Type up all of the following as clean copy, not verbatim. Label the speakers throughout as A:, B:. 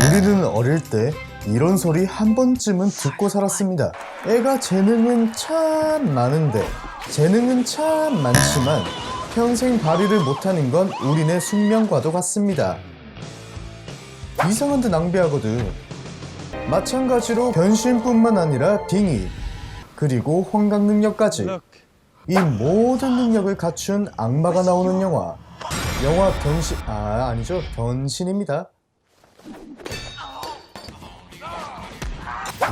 A: 우리는 어릴 때 이런 소리 한 번쯤은 듣고 살았습니다. 애가 재능은 참 많은데, 재능은 참 많지만 평생 발휘를 못하는 건 우리네 숙명과도 같습니다. 이상한 듯 낭비하거든. 마찬가지로 변신뿐만 아니라 빙의, 그리고 환각 능력까지, 이 모든 능력을 갖춘 악마가 나오는 영화 변신, 아니죠, 변신입니다.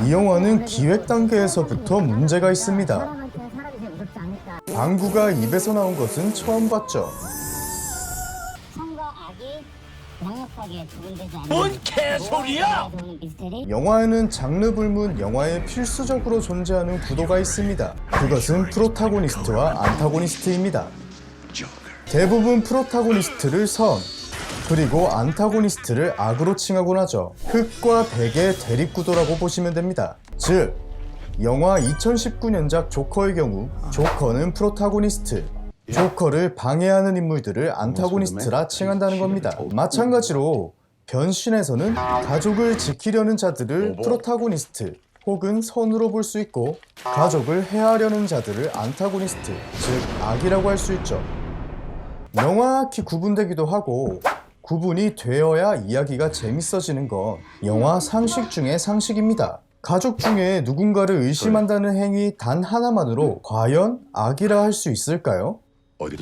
A: 이 영화는 기획 단계에서부터 문제가 있습니다. 방구가 입에서 나온 것은 처음 봤죠.
B: 뭔 개소리야!
A: 영화에는 장르 불문 영화에 필수적으로 존재하는 구도가 있습니다. 그것은 프로타고니스트와 안타고니스트입니다. 대부분 프로타고니스트를 선, 그리고 안타고니스트를 악으로 칭하곤 하죠. 흑과 백의 대립구도라고 보시면 됩니다. 즉, 영화 2019년작 조커의 경우 조커는 프로타고니스트, 조커를 방해하는 인물들을 안타고니스트라 칭한다는 겁니다. 마찬가지로 변신에서는 가족을 지키려는 자들을 프로타고니스트 혹은 선으로 볼 수 있고, 가족을 해하려는 자들을 안타고니스트, 즉 악이라고 할 수 있죠. 명확히 구분되기도 하고, 구분이 되어야 이야기가 재밌어지는 건 영화 상식 중의 상식입니다. 가족 중에 누군가를 의심한다는 행위 단 하나만으로 과연 악이라 할 수 있을까요?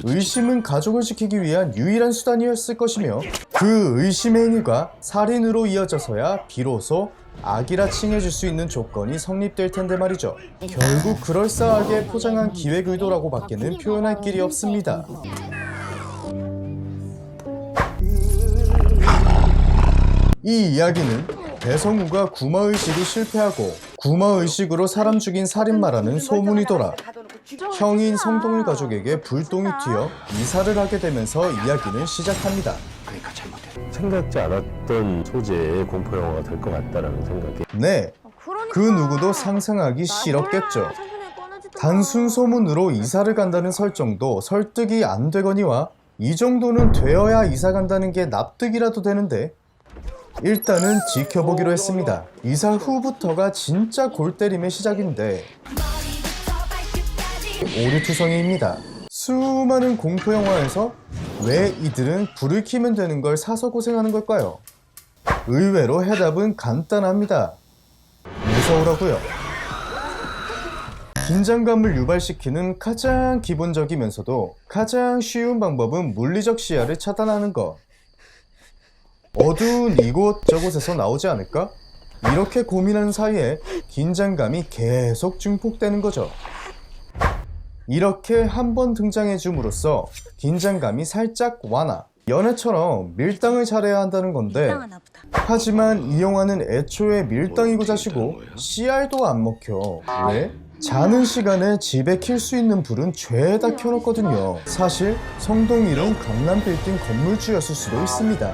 A: 의심은 가족을 지키기 위한 유일한 수단이었을 것이며, 그 의심 행위가 살인으로 이어져서야 비로소 악이라 칭해질 수 있는 조건이 성립될 텐데 말이죠. 결국 그럴싸하게 포장한 기획 의도라고 밖에는 표현할 길이 없습니다. 이 이야기는 배성우가 구마의식이 실패하고 구마의식으로 사람 죽인 살인마라는 소문이 돌아 형인 성동일 가족에게 불똥이 튀어 이사를 하게 되면서 이야기는 시작합니다.
C: 생각지 않았던 소재의 공포영화가 될 것 같다라는 생각이.
A: 네, 그 누구도 상상하기 싫었겠죠. 단순 소문으로 이사를 간다는 설정도 설득이 안 되거니와 이 정도는 되어야 이사 간다는 게 납득이라도 되는데, 일단은 지켜보기로 했습니다. 이사 후부터가 진짜 골 때림의 시작인데 오류투성이입니다. 수많은 공포영화에서 왜 이들은 불을 켜면 되는 걸 사서 고생하는 걸까요? 의외로 해답은 간단합니다. 무서우라고요. 긴장감을 유발시키는 가장 기본적이면서도 가장 쉬운 방법은 물리적 시야를 차단하는 것. 어두운 이곳 저곳에서 나오지 않을까? 이렇게 고민하는 사이에 긴장감이 계속 증폭되는 거죠. 이렇게 한 번 등장해 줌으로써 긴장감이 살짝 완화. 연애처럼 밀당을 잘해야 한다는 건데, 하지만 이 영화는 애초에 밀당이고 자시고 CR도 안 먹혀. 왜? 자는 시간에 집에 킬 수 있는 불은 죄다 켜놓거든요. 사실 성동일은 강남 빌딩 건물주였을 수도 있습니다.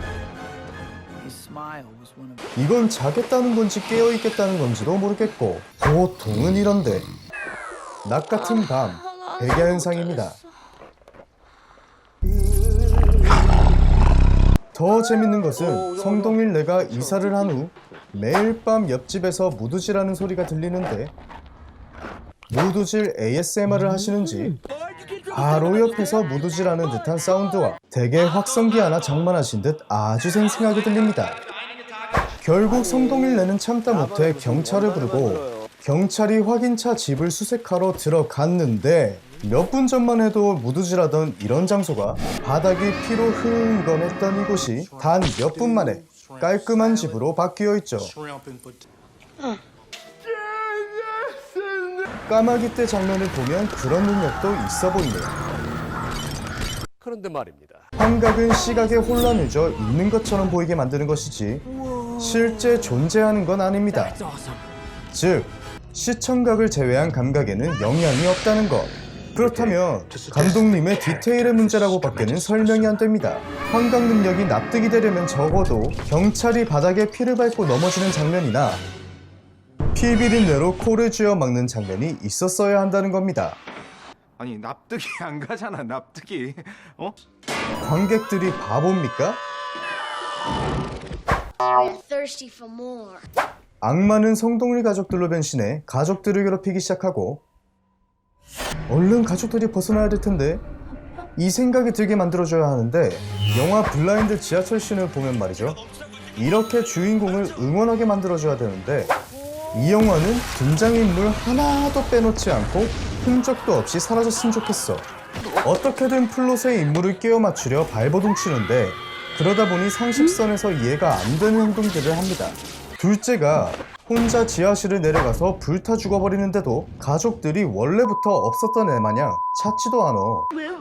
A: 이건 자겠다는 건지 깨어있겠다는 건지도 모르겠고, 보통은 이런데 낮 같은 밤, 백야현상입니다. 더 재밌는 것은 성동일 내가 이사를 한 후 매일 밤 옆집에서 무드질하는 소리가 들리는데, 무드질 ASMR을 하시는지 바로 옆에서 무드질하는 듯한 사운드와 되게 확성기 하나 장만하신 듯 아주 생생하게 들립니다. 결국 성동일 내는 참다 못해 경찰을 부르고 경찰이 확인차 집을 수색하러 들어갔는데, 몇 분 전만 해도 무드질하던 이런 장소가 바닥이 피로 흥건했던 이곳이 단 몇 분 만에 깔끔한 집으로 바뀌어 있죠. 까마귀 떼 장면을 보면 그런 능력도 있어 보이네요.
C: 그런데 말입니다.
A: 환각은 시각의 혼란을 줘 있는 것처럼 보이게 만드는 것이지 실제 존재하는 건 아닙니다. 즉, 시청각을 제외한 감각에는 영향이 없다는 것. 그렇다면 감독님의 디테일의 문제라고 밖에는 설명이 안 됩니다. 환각 능력이 납득이 되려면 적어도 경찰이 바닥에 피를 밟고 넘어지는 장면이나 피 비린내로 코를 쥐어 막는 장면이 있었어야 한다는 겁니다.
D: 아니 납득이 안 가잖아. 납득이. 어?
A: 관객들이 바보입니까?
E: We're thirsty for more.
A: 악마는 성동일 가족들로 변신해 가족들을 괴롭히기 시작하고 얼른 가족들이 벗어나야 될 텐데 이 생각이 들게 만들어줘야 하는데 영화 블라인드 지하철씬을 보면 말이죠. 이렇게 주인공을 응원하게 만들어줘야 되는데 이 영화는 등장인물 하나도 빼놓지 않고 흔적도 없이 사라졌으면 좋겠어. 어떻게든 플롯의 인물을 끼워 맞추려 발버둥 치는데 그러다 보니 상식선에서 이해가 안 되는 행동들을 합니다. 둘째가 혼자 지하실을 내려가서 불타 죽어버리는데도 가족들이 원래부터 없었던 애 마냥 찾지도 않아.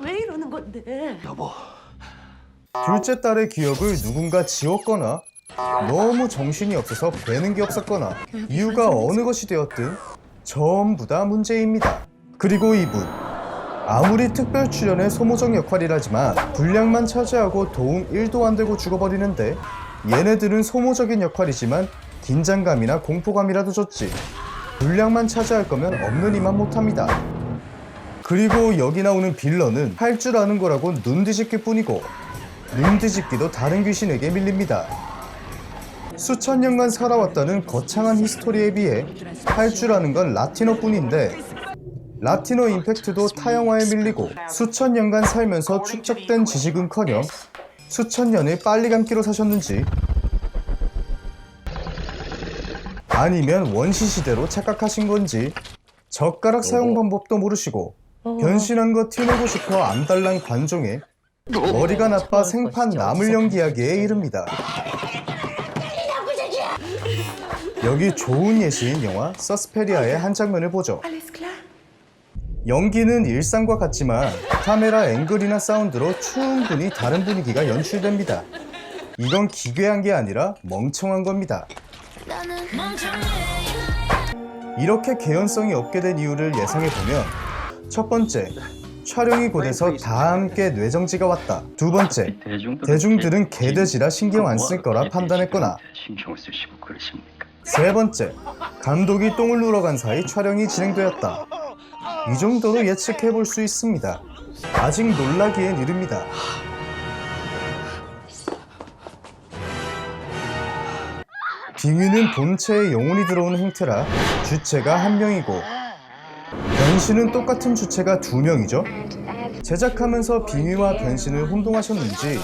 F: 왜 이러는 건데?
A: 둘째 딸의 기억을 누군가 지웠거나 너무 정신이 없어서 되는 게 없었거나 이유가 어느 것이 되었든 전부 다 문제입니다. 그리고 이분 아무리 특별 출연의 소모적 역할이라지만 분량만 차지하고 도움 1도 안 되고 죽어버리는데 얘네들은 소모적인 역할이지만 긴장감이나 공포감이라도 줬지 분량만 차지할 거면 없는 이만 못합니다. 그리고 여기 나오는 빌런은 할 줄 아는 거라고 눈 뒤집기 뿐이고 눈 뒤집기도 다른 귀신에게 밀립니다. 수천 년간 살아왔다는 거창한 히스토리에 비해 할 줄 아는 건 라틴어 뿐인데 라틴어 임팩트도 타 영화에 밀리고 수천 년간 살면서 축적된 지식은커녕 수천 년을 빨리 감기로 사셨는지 아니면 원시시대로 착각하신 건지 젓가락 사용 방법도 모르시고 변신한 거 티내고 싶어 암달난 관종에 머리가 나빠 생판 남을 연기하기에 이릅니다. 여기 좋은 예시인 영화 서스페리아의 한 장면을 보죠. 연기는 일상과 같지만 카메라 앵글이나 사운드로 충분히 다른 분위기가 연출됩니다. 이건 기괴한 게 아니라 멍청한 겁니다. 이렇게 개연성이 없게 된 이유를 예상해보면 첫 번째, 촬영이 곧해서 다 함께 뇌정지가 왔다. 두 번째, 대중들은 개돼지라 신경 안 쓸 거라 판단했거나 세 번째, 감독이 똥을 누러 간 사이 촬영이 진행되었다. 이 정도로 예측해볼 수 있습니다. 아직 놀라기엔 이릅니다. 빙의는 본체에 영혼이 들어오는 행태라 주체가 한 명이고 변신은 똑같은 주체가 두 명이죠. 제작하면서 빙의와 변신을 혼동하셨는지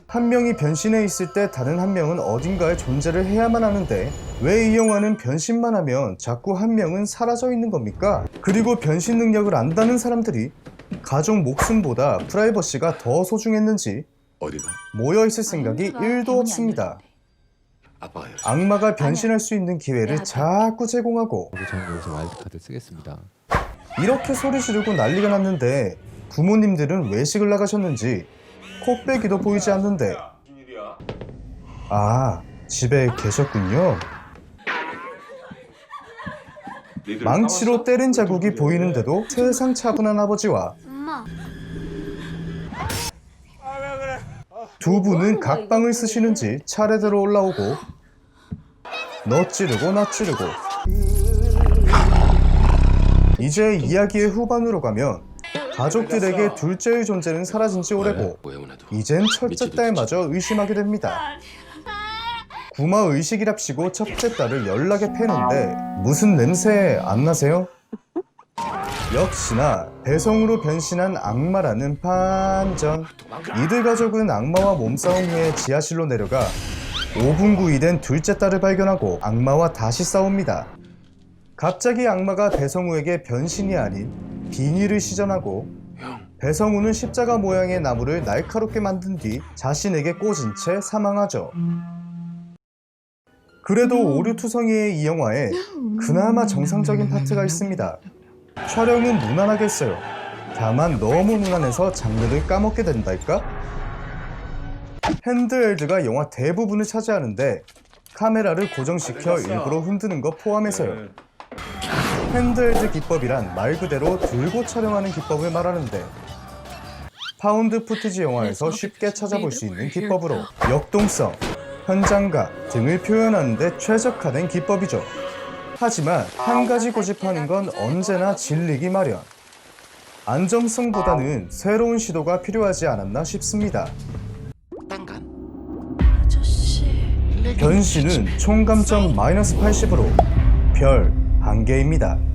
A: 한 명이 변신해 있을 때 다른 한 명은 어딘가에 존재를 해야만 하는데 왜 이 영화는 변신만 하면 자꾸 한 명은 사라져 있는 겁니까? 그리고 변신 능력을 안다는 사람들이 가족 목숨보다 프라이버시가 더 소중했는지 모여있을 생각이 1도 없습니다. 악마가 변신할 수 있는 기회를 자꾸 제공하고
G: 저는 여기서 와일드카드 쓰겠습니다.
A: 이렇게 소리 지르고 난리가 났는데 부모님들은 외식을 나가셨는지 코빼기도 보이지 않는데 아, 집에 계셨군요. 망치로 때린 자국이 보이는데도 세상 차분한 아버지와
E: 엄마.
A: 두 분은 각방을 쓰시는지 차례대로 올라오고 너 찌르고 나 찌르고 이제 이야기의 후반으로 가면 가족들에게 둘째의 존재는 사라진 지 오래고 이젠 첫째 딸마저 의심하게 됩니다. 구마 의식이랍시고 첫째 딸을 연락에 패는데 무슨 냄새 안 나세요? 역시나 배성으로 변신한 악마라는 반전. 이들 가족은 악마와 몸싸움 후에 지하실로 내려가 5분 구이 된 둘째 딸을 발견하고 악마와 다시 싸웁니다. 갑자기 악마가 배성우에게 변신이 아닌 비닐을 시전하고 배성우는 십자가 모양의 나무를 날카롭게 만든 뒤 자신에게 꽂은 채 사망하죠. 그래도 오류투성이의 이 영화에 그나마 정상적인 파트가 있습니다. 촬영은 무난하게 했어요. 다만 너무 무난해서 장르를 까먹게 된달까? 핸드헬드가 영화 대부분을 차지하는데 카메라를 고정시켜 일부러 흔드는 거 포함해서요. 핸드헬드 기법이란 말 그대로 들고 촬영하는 기법을 말하는데 파운드 푸티지 영화에서 쉽게 찾아볼 수 있는 기법으로 역동성, 현장감 등을 표현하는 데 최적화된 기법이죠. 하지만 한 가지 고집하는 건 언제나 질리기 마련. 안정성보다는 새로운 시도가 필요하지 않았나 싶습니다.
F: 아저씨.
A: 변신은 총 감점 -80으로 별 1개입니다.